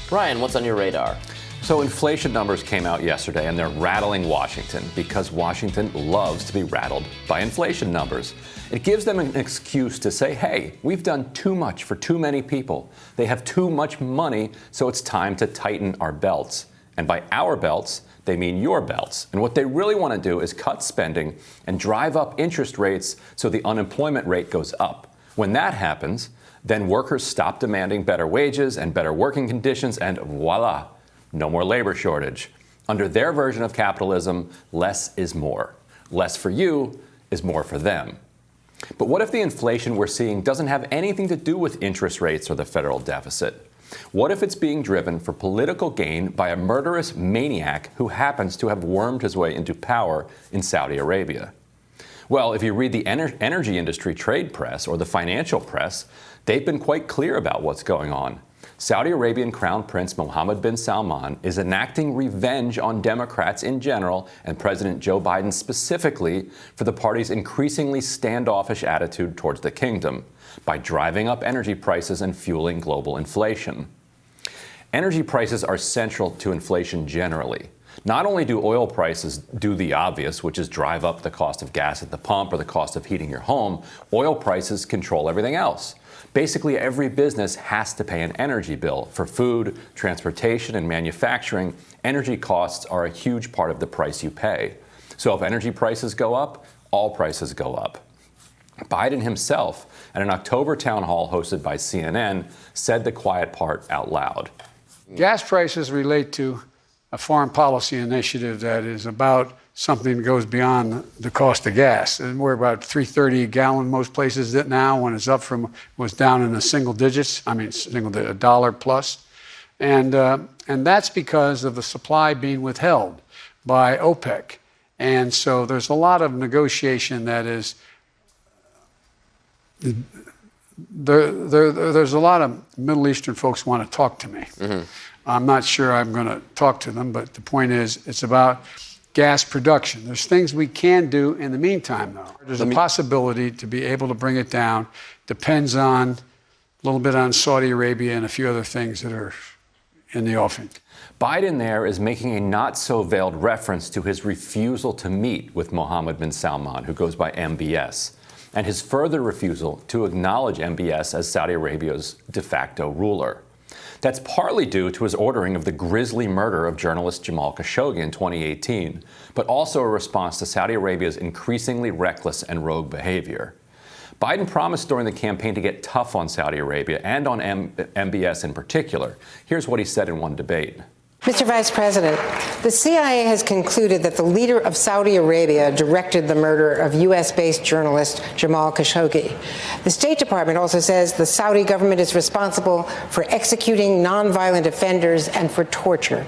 Brian, what's on your radar? So inflation numbers came out yesterday, and they're rattling Washington because Washington loves to be rattled by inflation numbers. It gives them an excuse to say, hey, we've done too much for too many people. They have too much money, so it's time to tighten our belts. And by our belts, they mean your belts. And what they really want to do is cut spending and drive up interest rates so the unemployment rate goes up. When that happens, then workers stop demanding better wages and better working conditions, and voila, no more labor shortage. Under their version of capitalism, less is more. Less for you is more for them. But what if the inflation we're seeing doesn't have anything to do with interest rates or the federal deficit? What if it's being driven for political gain by a murderous maniac who happens to have wormed his way into power in Saudi Arabia? Well, if you read the energy industry trade press or the financial press, they've been quite clear about what's going on. Saudi Arabian Crown Prince Mohammed bin Salman is enacting revenge on Democrats in general and President Joe Biden specifically for the party's increasingly standoffish attitude towards the kingdom by driving up energy prices and fueling global inflation. Energy prices are central to inflation generally. Not only do oil prices do the obvious, which is drive up the cost of gas at the pump or the cost of heating your home, oil prices control everything else. Basically, every business has to pay an energy bill. For food, transportation, and manufacturing, energy costs are a huge part of the price you pay. So if energy prices go up, all prices go up. Biden himself, at an October town hall hosted by CNN, said the quiet part out loud. Gas prices relate to a foreign policy initiative that is about something that goes beyond the cost of gas. And we're about $3.30 a gallon most places now, when it's up from, was down in the single digits, a dollar plus. And that's because of the supply being withheld by OPEC. And so there's a lot of negotiation that is, there's a lot of Middle Eastern folks want to talk to me. Mm-hmm. I'm not sure I'm going to talk to them, but the point is, it's about gas production. There's things we can do in the meantime, though. There's a possibility to be able to bring it down. Depends on a little bit on Saudi Arabia and a few other things that are in the offing. Biden there is making a not-so-veiled reference to his refusal to meet with Mohammed bin Salman, who goes by MBS, and his further refusal to acknowledge MBS as Saudi Arabia's de facto ruler. That's partly due to his ordering of the grisly murder of journalist Jamal Khashoggi in 2018, but also a response to Saudi Arabia's increasingly reckless and rogue behavior. Biden promised during the campaign to get tough on Saudi Arabia and on MBS in particular. Here's what he said in one debate. Mr. Vice President, the CIA has concluded that the leader of Saudi Arabia directed the murder of U.S.-based journalist Jamal Khashoggi. The State Department also says the Saudi government is responsible for executing nonviolent offenders and for torture.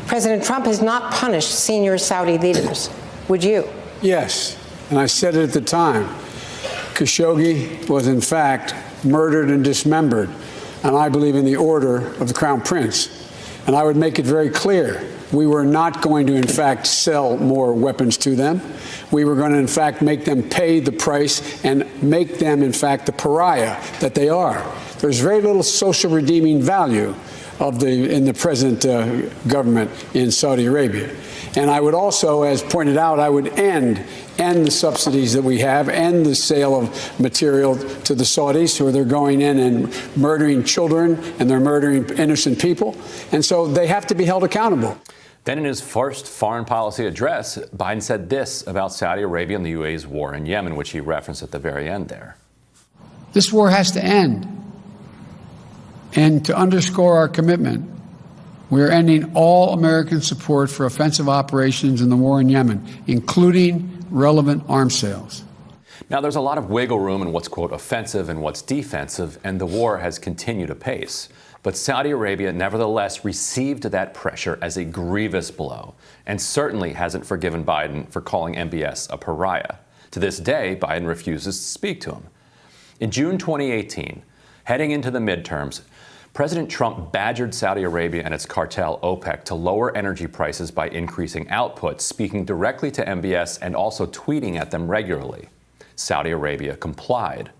President Trump has not punished senior Saudi leaders. Would you? Yes, and I said it at the time. Khashoggi was, in fact, murdered and dismembered, and I believe in the order of the Crown Prince. And I would make it very clear, we were not going to, in fact, sell more weapons to them. We were going to, in fact, make them pay the price and make them, in fact, the pariah that they are. There's very little social redeeming value in the present government in Saudi Arabia. And I would also, as pointed out, I would end the subsidies that we have, end the sale of material to the Saudis, who they're going in and murdering children and they're murdering innocent people. And so they have to be held accountable. Then in his first foreign policy address, Biden said this about Saudi Arabia and the UAE's war in Yemen, which he referenced at the very end there. This war has to end. And to underscore our commitment, we are ending all American support for offensive operations in the war in Yemen, including relevant arms sales. Now, there's a lot of wiggle room in what's, quote, offensive and what's defensive, and the war has continued apace. But Saudi Arabia nevertheless received that pressure as a grievous blow, and certainly hasn't forgiven Biden for calling MBS a pariah. To this day, Biden refuses to speak to him. In June 2018, heading into the midterms, President Trump badgered Saudi Arabia and its cartel OPEC to lower energy prices by increasing output, speaking directly to MBS and also tweeting at them regularly. Saudi Arabia complied.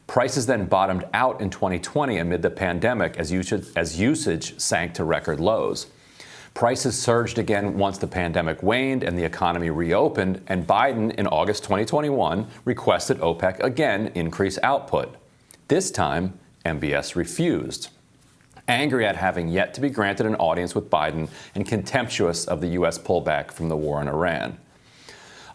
Prices then bottomed out in 2020 amid the pandemic as usage sank to record lows. Prices surged again once the pandemic waned and the economy reopened, and Biden in August 2021 requested OPEC again increase output. This time, MBS refused, angry at having yet to be granted an audience with Biden and contemptuous of the U.S. pullback from the war in Iran.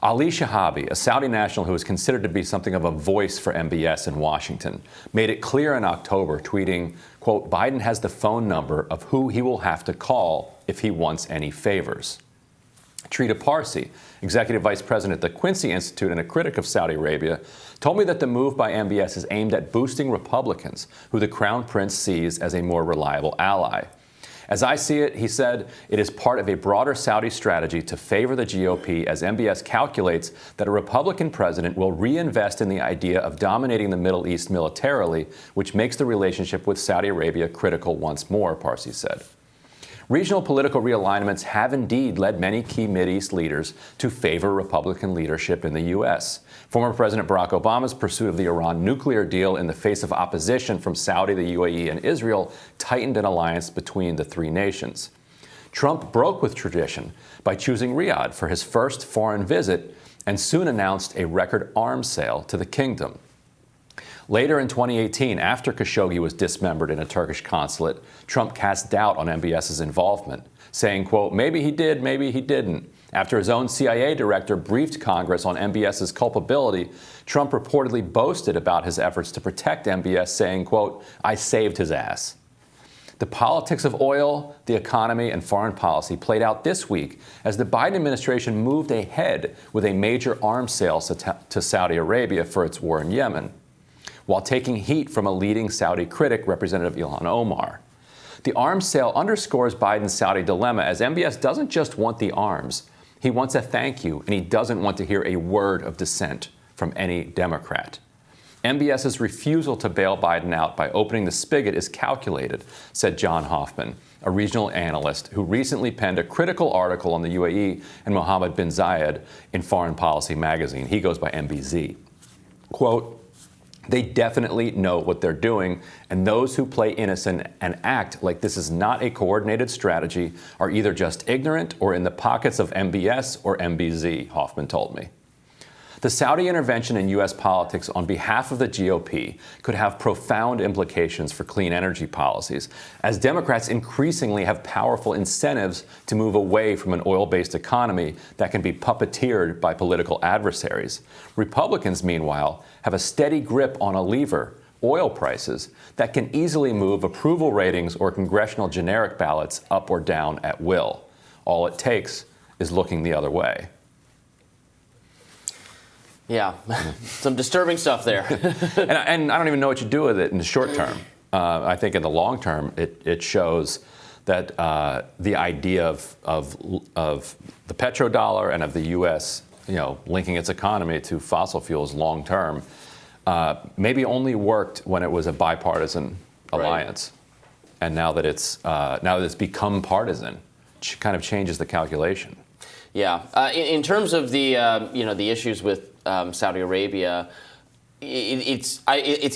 Ali Shahabi, a Saudi national who is considered to be something of a voice for MBS in Washington, made it clear in October, tweeting, quote, Biden has the phone number of who he will have to call if he wants any favors. Trita Parsi, executive vice president at the Quincy Institute and a critic of Saudi Arabia, told me that the move by MBS is aimed at boosting Republicans, who the Crown Prince sees as a more reliable ally. As I see it, he said, it is part of a broader Saudi strategy to favor the GOP as MBS calculates that a Republican president will reinvest in the idea of dominating the Middle East militarily, which makes the relationship with Saudi Arabia critical once more, Parsi said. Regional political realignments have indeed led many key Mideast leaders to favor Republican leadership in the U.S. Former President Barack Obama's pursuit of the Iran nuclear deal in the face of opposition from Saudi, the UAE, and Israel tightened an alliance between the three nations. Trump broke with tradition by choosing Riyadh for his first foreign visit and soon announced a record arms sale to the kingdom. Later in 2018, after Khashoggi was dismembered in a Turkish consulate, Trump cast doubt on MBS's involvement, saying, quote, maybe he did, maybe he didn't. After his own CIA director briefed Congress on MBS's culpability, Trump reportedly boasted about his efforts to protect MBS, saying, quote, I saved his ass. The politics of oil, the economy, and foreign policy played out this week as the Biden administration moved ahead with a major arms sale to Saudi Arabia for its war in Yemen, while taking heat from a leading Saudi critic, Representative Ilhan Omar. The arms sale underscores Biden's Saudi dilemma, as MBS doesn't just want the arms. He wants a thank you, and he doesn't want to hear a word of dissent from any Democrat. MBS's refusal to bail Biden out by opening the spigot is calculated, said John Hoffman, a regional analyst who recently penned a critical article on the UAE and Mohammed bin Zayed in Foreign Policy magazine. He goes by MBZ. Quote, they definitely know what they're doing, and those who play innocent and act like this is not a coordinated strategy are either just ignorant or in the pockets of MBS or MBZ, Hoffman told me. The Saudi intervention in U.S. politics on behalf of the GOP could have profound implications for clean energy policies, as Democrats increasingly have powerful incentives to move away from an oil-based economy that can be puppeteered by political adversaries. Republicans, meanwhile, have a steady grip on a lever, oil prices, that can easily move approval ratings or congressional generic ballots up or down at will. All it takes is looking the other way. Yeah, some disturbing stuff there. and I don't even know what you do with it in the short term. I think in the long term, it shows that the idea of the petrodollar and of the U.S. Linking its economy to fossil fuels long term maybe only worked when it was a bipartisan alliance, and now that it's become partisan, kind of changes the calculation. Yeah, in terms of the the issues with Saudi Arabia, it's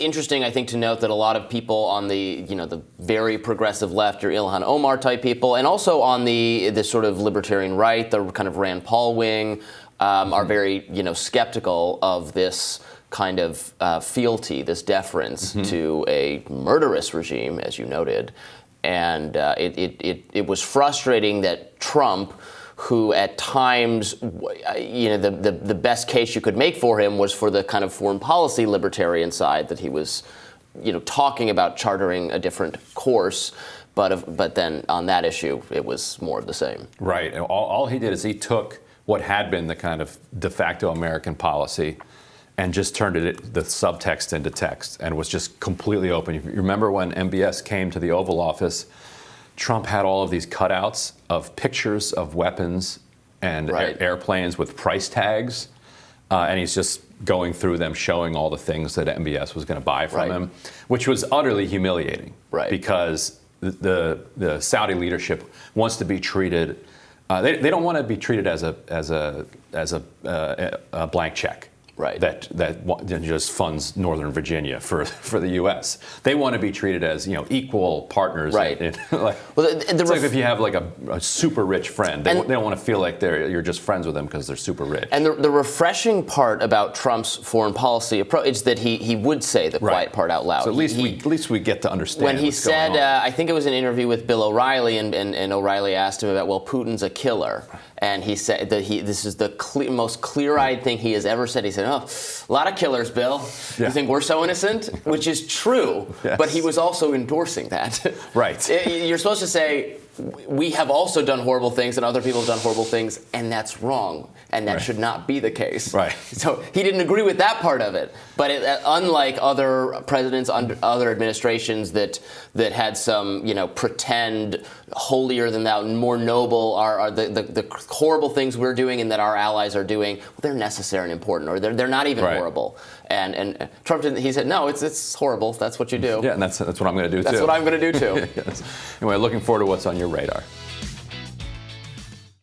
interesting, I think, to note that a lot of people on the the very progressive left, or Ilhan Omar type people, and also on the sort of libertarian right, the kind of Rand Paul wing, are very skeptical of this kind of fealty, this deference to a murderous regime, as you noted, and it was frustrating that Trump, who at times, the best case you could make for him was for the kind of foreign policy libertarian side, that he was, talking about chartering a different course, but then on that issue, it was more of the same. Right. All he did is he took what had been the kind of de facto American policy and just turned the subtext into text, and was just completely open. You remember when MBS came to the Oval Office, Trump had all of these cutouts of pictures of weapons and airplanes with price tags, and he's just going through them, showing all the things that MBS was going to buy from him, which was utterly humiliating, because the Saudi leadership wants to be treated. They don't want to be treated as a blank check. Right. that just funds Northern Virginia for the U.S. They want to be treated as equal partners. Right. It's the like if you have like a super rich friend, they don't want to feel like you're just friends with them because they're super rich. And the refreshing part about Trump's foreign policy approach is that he would say the quiet part out loud. So at least we get to understand. When he said, I think it was an interview with Bill O'Reilly, and O'Reilly asked him about, well, Putin's a killer. And he said that this is the most clear-eyed thing he has ever said. He said, oh, a lot of killers, Bill. You think we're so innocent? Which is true, but he was also endorsing that. Right. You're supposed to say, we have also done horrible things and other people have done horrible things, and that's wrong. And that should not be the case. Right. So he didn't agree with that part of it. But unlike other presidents, other administrations that had some, pretend holier than thou, more noble are the horrible things we're doing and that our allies are doing, they're necessary and important, or they're not even horrible. And Trump didn't. He said, no, it's horrible. That's what you do. Yeah, and that's what I'm going to do too. That's what I'm going to do too. Yes. Anyway, looking forward to what's on your radar.